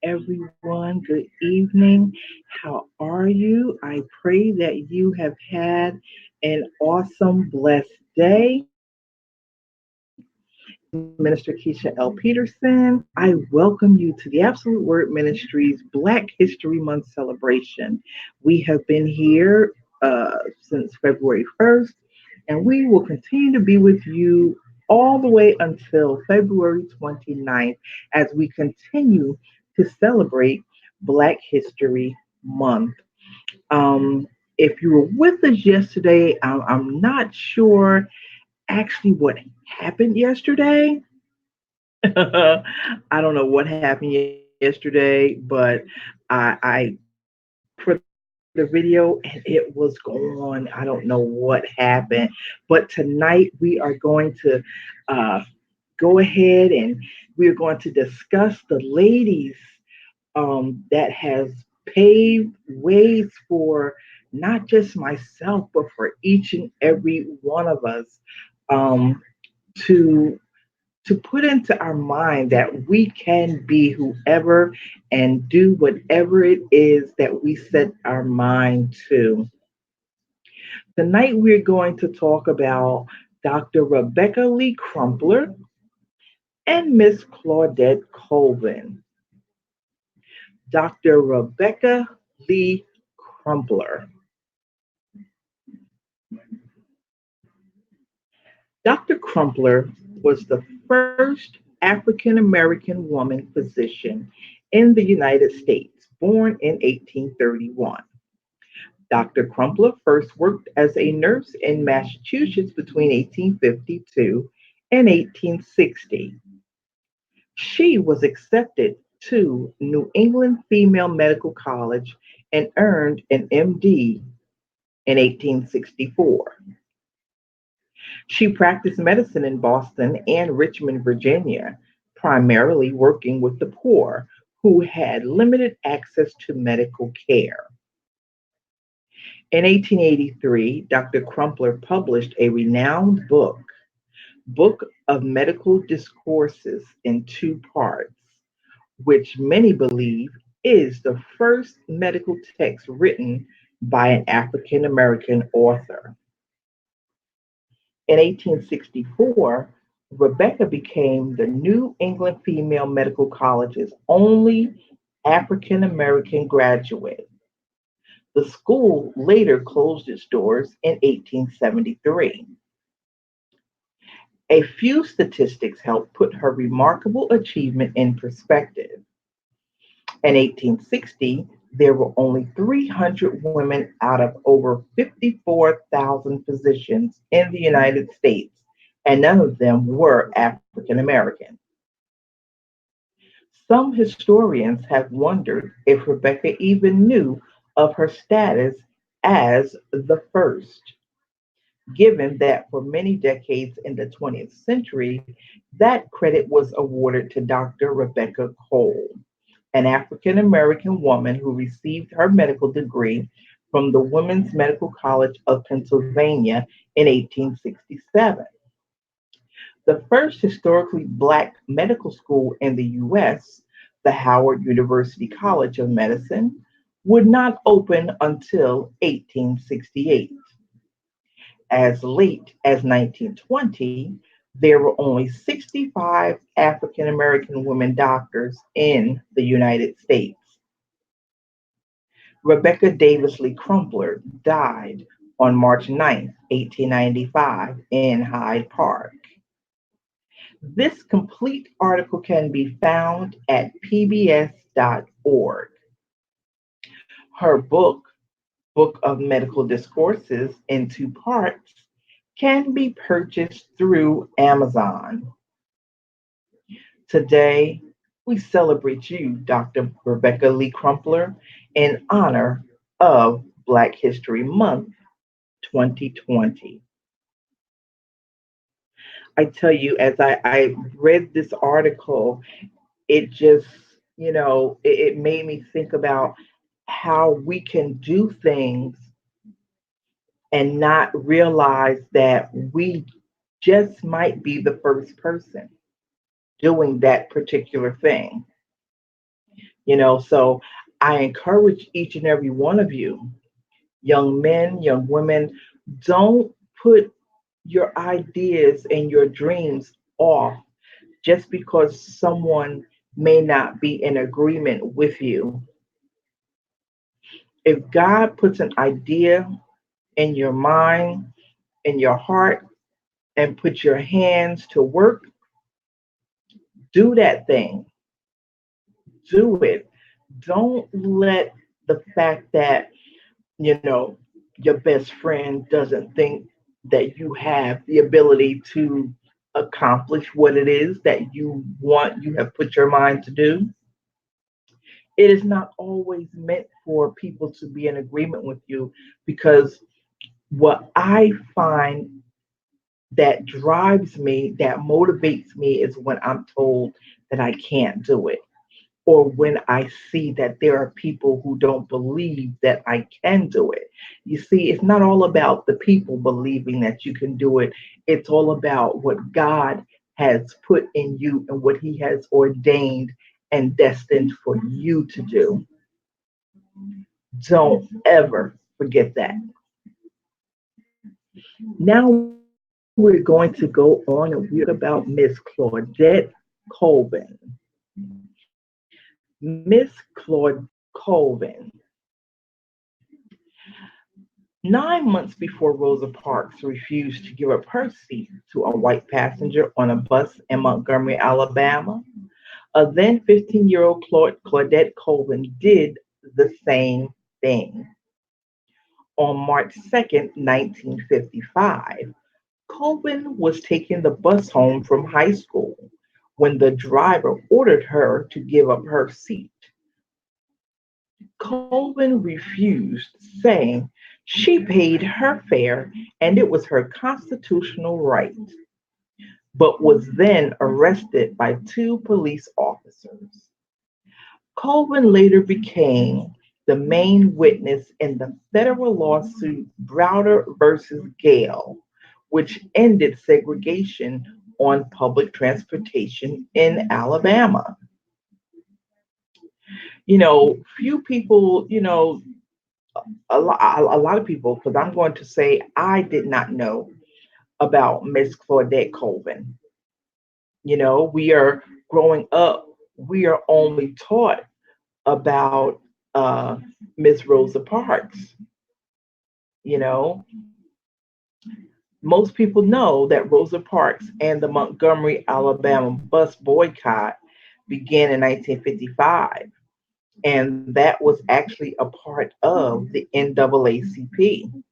everyone. Good evening. How are you? I pray that you have had an awesome, blessed day. My name is Minister Keisha L. Peterson. I welcome you to the Absolute Word Ministries Black History Month celebration. We have been here since February 1st, and we will continue to be with you all the way until February 29th as we continue to celebrate Black History Month. Um, if you were with us yesterday, I'm not sure actually what happened yesterday. I don't know what happened yesterday, but I put the video and it was gone. I don't know what happened. But tonight we are going to uh, go ahead and we're going to discuss the ladies that has paved ways for not just myself, but for each and every one of us um, to put into our mind that we can be whoever and do whatever it is that we set our mind to. Tonight, we're going to talk about Dr. Rebecca Lee Crumpler and Miss Claudette Colvin. Dr. Rebecca Lee Crumpler. Dr. Crumpler was the first African American woman physician in the United States, born in 1831. Dr. Crumpler first worked as a nurse in Massachusetts between 1852 and 1860. She was accepted to New England Female Medical College and earned an MD in 1864. She practiced medicine in Boston and Richmond, Virginia, primarily working with the poor who had limited access to medical care. In 1883, Dr. Crumpler published a renowned book of medical discourses in two parts, which many believe is the first medical text written by an African American author. In 1864, Rebecca became the New England Female Medical College's only African American graduate. The school later closed its doors in 1873. A few statistics help put her remarkable achievement in perspective. In 1860, there were only 300 women out of over 54,000 physicians in the United States, and none of them were African American. Some historians have wondered if Rebecca even knew of her status as the first, given that for many decades in the 20th century, that credit was awarded to Dr. Rebecca Cole, an African American woman who received her medical degree from the Women's Medical College of Pennsylvania in 1867. The first historically Black medical school in the US, the Howard University College of Medicine, would not open until 1868. As late as 1920, there were only 65 African American women doctors in the United States. Rebecca Davis Lee Crumpler died on March 9th, 1895, in Hyde Park. This complete article can be found at pbs.org. Her Book of Medical Discourses in two parts, can be purchased through Amazon. Today, we celebrate you, Dr. Rebecca Lee Crumpler, in honor of Black History Month 2020. I tell you, as I read this article, it just, it made me think about how we can do things and not realize that we just might be the first person doing that particular thing. So I encourage each and every one of you, young men, young women, don't put your ideas and your dreams off just because someone may not be in agreement with you. If God puts an idea in your mind, in your heart, and put your hands to work, do that thing. Do it. Don't let the fact that, you know, your best friend doesn't think that you have the ability to accomplish what it is that you have put your mind to do. It is not always meant for people to be in agreement with you, because what I find that drives me, that motivates me, is when I'm told that I can't do it, or when I see that there are people who don't believe that I can do it. You see, it's not all about the people believing that you can do it, it's all about what God has put in you and what He has ordained and destined for you to do. Don't ever forget that. Now we're going to go on and we're going to talk about Miss Claudette Colvin. Miss Claudette Colvin. 9 months before Rosa Parks refused to give up her seat to a white passenger on a bus in Montgomery, Alabama, a then 15-year-old Claudette Colvin did the same thing. On March 2nd, 1955, Colvin was taking the bus home from high school when the driver ordered her to give up her seat. Colvin refused, saying she paid her fare and it was her constitutional right, but was then arrested by two police officers. Colvin later became the main witness in the federal lawsuit Browder versus Gale, which ended segregation on public transportation in Alabama. Few people, a lot of people, because I'm going to say I did not know about Miss Claudette Colvin. We are growing up, we are only taught about Miss Rosa Parks. You know, most people know that Rosa Parks and the Montgomery, Alabama bus boycott began in 1955, and that was actually a part of the NAACP.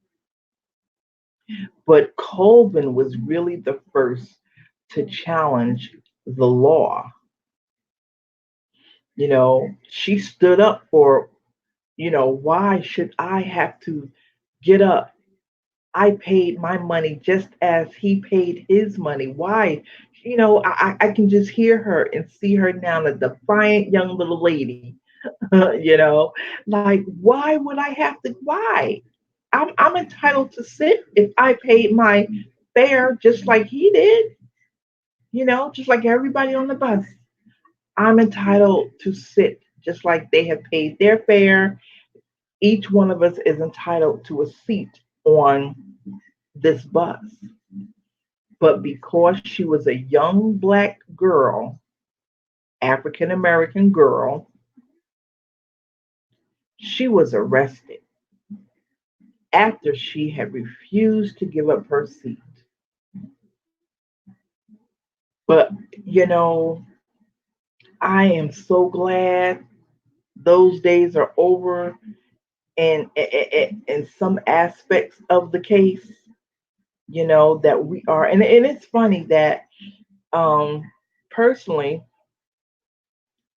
But Colvin was really the first to challenge the law. She stood up for, why should I have to get up? I paid my money just as he paid his money. Why? I can just hear her and see her now, a defiant young little lady. Like, why would I have to? Why? I'm entitled to sit if I paid my fare just like he did, just like everybody on the bus. I'm entitled to sit just like they have paid their fare. Each one of us is entitled to a seat on this bus. But because she was a young black girl, African American girl, she was arrested after she had refused to give up her seat. But, you know, I am so glad those days are over, and in some aspects of the case, that we are. And it's funny that personally,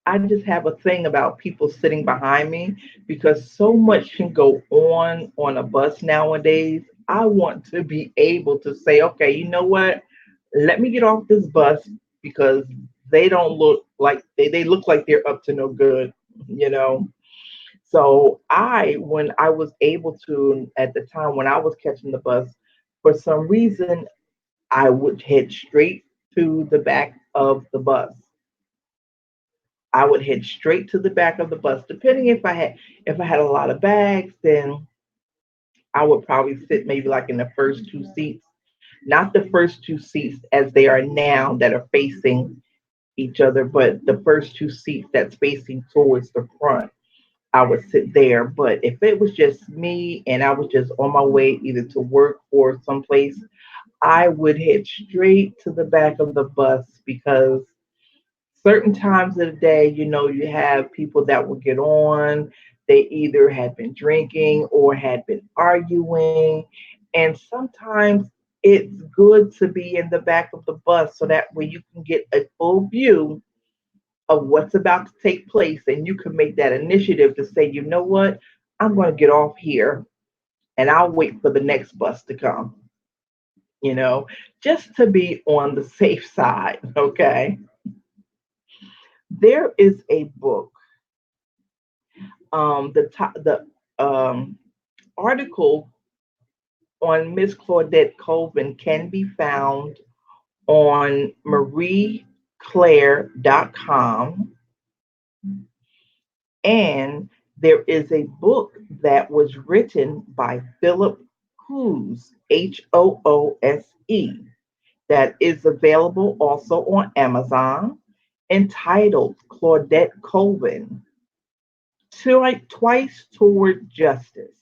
I just have a thing about people sitting behind me, because so much can go on a bus nowadays. I want to be able to say, okay, you know what? Let me get off this bus, because they don't look like they look like they're up to no good, you know. So when I was able to, at the time when I was catching the bus, for some reason, I would head straight to the back of the bus. I would head straight to the back of the bus. Depending if I had a lot of bags, then I would probably sit maybe like in the first two seats, not the first two seats as they are now that are facing each other, but the first two seats that's facing towards the front. I would sit there. But if it was just me and I was just on my way either to work or someplace, I would head straight to the back of the bus because certain times of the day, you have people that will get on. They either had been drinking or had been arguing. And sometimes it's good to be in the back of the bus so that way you can get a full view of what's about to take place and you can make that initiative to say, you know what, I'm going to get off here and I'll wait for the next bus to come, you know, just to be on the safe side. Okay. There is a book. The article on Miss Claudette Colvin can be found on marieclaire.com. And there is a book that was written by Philip Hoose, Hoose, that is available also on Amazon, entitled Claudette Colvin, Twice Toward Justice.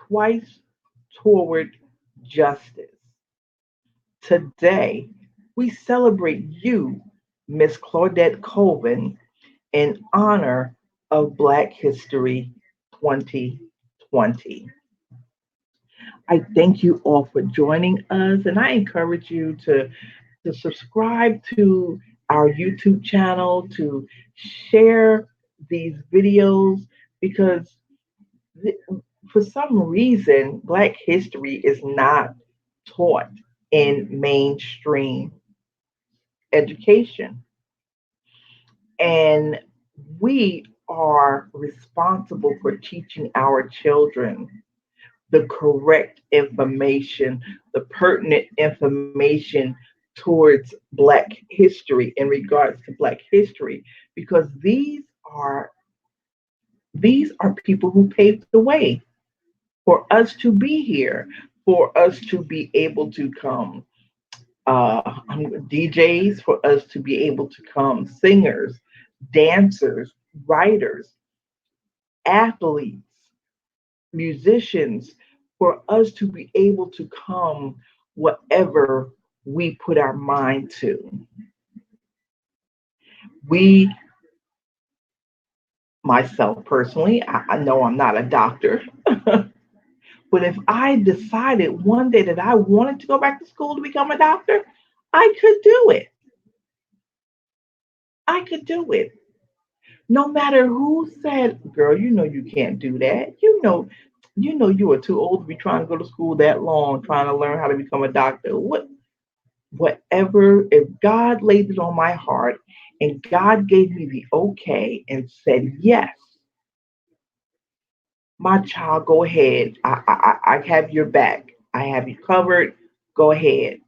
Twice Toward Justice. Today, we celebrate you, Miss Claudette Colvin, in honor of Black History 2020. I thank you all for joining us, and I encourage you to subscribe to our YouTube channel, to share these videos, because th- for some reason, Black history is not taught in mainstream education. And we are responsible for teaching our children the correct information, the pertinent information towards Black history in regards to Black history, because these are people who paved the way for us to be here, for us to be able to come DJs, for us to be able to come singers, dancers, writers, athletes, musicians, for us to be able to come whatever we put our mind to. We, myself personally, I know I'm not a doctor, but if I decided one day that I wanted to go back to school to become a doctor, I could do it. I could do it. No matter who said, girl, you can't do that. You know you are too old to be trying to go to school that long, trying to learn how to become a doctor. Whatever, if God laid it on my heart and God gave me the okay and said, yes, my child, go ahead. I have your back. I have you covered. Go ahead.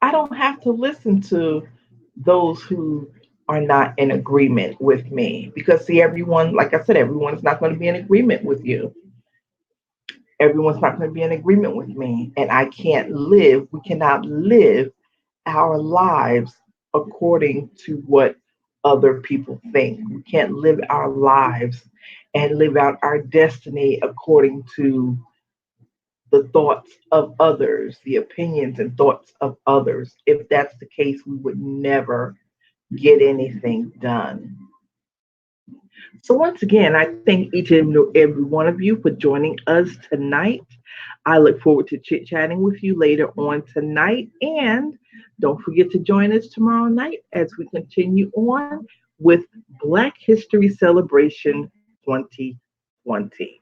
I don't have to listen to those who are not in agreement with me, because see, everyone, like I said, everyone's not going to be in agreement with you. Everyone's not going to be in agreement with me, and we cannot live our lives according to what other people think. We can't live our lives and live out our destiny according to the thoughts of others, the opinions and thoughts of others. If that's the case, we would never get anything done. So, once again, I thank each and every one of you for joining us tonight. I look forward to chit chatting with you later on tonight. And don't forget to join us tomorrow night as we continue on with Black History Celebration 2020.